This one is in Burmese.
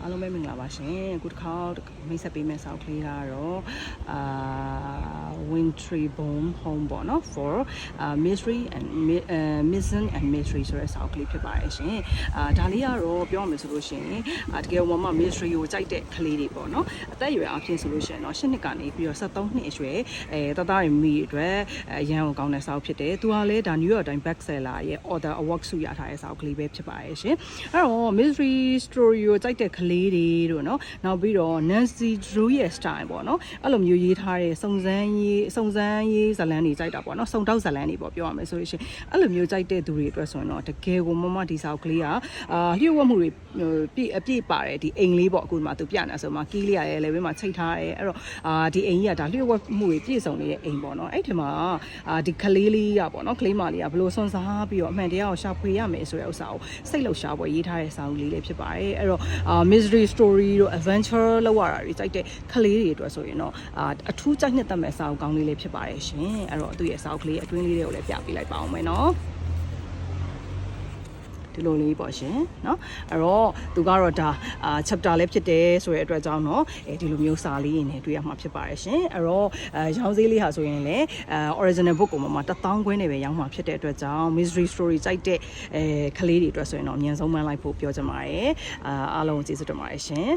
အားလုံးပဲမင်္ဂလာပါရှင်အခုတစ်ခါမိတ်ဆက်ပေးမယ့်စာအုပ်ကလေးကတော့Wintry Bone Home ပေါ့နော် for mystery and missing and mystery ဆိုတဲ့စာအုပ်ကလေးဖြစ်ပါတယ်ရှင်ဒါလေးကတော့ပြောရမယ်ဆိုလို့ရှိရင်တကယ်မှ mystery ကိုကြိုက်တဲ့ကလေးတွေပေါ့နော်အသက်အရွယ်အပြင်ဆိုလို့ရှိရင်တော့8နှစ်ကနေပြီးတော့73နှစ်အရွယ်တသားရမိအတွက်ရန်ကိုကောင်းတဲ့စာအုပ်ဖြစ်တယ်သူကလည်းဒါ New York Times bestseller ရဲ့ author award ဆုရထားတဲ့စာအုပ်ကလေးပဲဖြစ်ပါတယ်ရှင်အဲ့တော့ mystery story ကိုကြိုက်တဲ့ကလေးတွေတို့နော်နောက်ပြီးတော့ Nancy Drew ရဲ့ style ပေါ့နော်အဲ့လိုမျိုးရေးထားတဲ့စုံစမ်းရေးဇာတ်လမ်းတွေကြိုက်တာပေါ့နော်စုံတောက်ဇာတ်လမ်းတွေပေါ့ပြောရမယ်ဆိုလို့ရှိရင်အဲ့လိုမျိုးကြိုက်တဲ့သူတွေအတွက်ဆိုရင်တော့တကယ်ကိုမဒီစာအုပ်ကလေးကလျှို့ဝှက်မှုတွေအပြည့်ပါတယ်ဒီအိမ်လေးပေါ့အခုမှသူပြနေဆိုမှကီးလေးရရဲ့လည်းဘယ်မှာချိတ်ထားရဲအဲ့တော့ဒီအိမ်ကြီးကဒါလျှို့ဝှက်မှုတွေပြည့်စုံနေတဲ့အိမ်ပေါ့နော်အဲ့ဒီမှာဒီကလေးလေးကပေါ့နော်ကလေးမလေးကဘလို့စွန့်စားပြီးတော့အမှန်တရားကိုရှာဖွေရမယ်ဆိုတဲ့ဥစ္စာကိုစိတ်လှုပ်ရှားပွဲရေးထားတဲ့စာအုပ်လေးလေးဖြစ်ပါတယ်အဲ့တော့mystery story တို့ adventure လောက်ရတာတွေကြိုက်တဲ့ကလေးတွေအတွက်ဆိုရင်တော့အထူးကြိုက်နှစ်သက်မဲ့စာအုပ်ကောင်းလေးလေးဖြစ်ပါတယ်ရှင်အဲ့တော့သူ့ရဲ့စာအုပ်ကလေးအတွင်းလေးတွေကိုလည်းပြပေးလိုက်ပါအောင်မယ်နော်ဒီလိုလေးပေါ့ရှင်เนาะအဲ့တော့သူကတော့ဒါchapter လေးဖြစ်တယ်ဆိုတဲ့အတွက်ကြောင့်เนาะဒီလိုမျိုးစာလေးနေတွေ့ရမှာဖြစ်ပါတယ်ရှင်အဲ့တော့ရောင်းစည်းလေးဟာဆိုရင်လည်းoriginal book ကိုမှ1000ခွဲနဲ့ပဲရောင်းမှာဖြစ်တဲ့အတွက်ကြောင့် mystery story ကြိုက်တဲ့ကလေးတွေအတွက်ဆိုရင်တော့အမြန်ဆုံးမှန်းလိုက်ဖို့ပြောချင်ပါတယ်အားလုံးကျေးဇူးတင်ပါတယ်ရှင်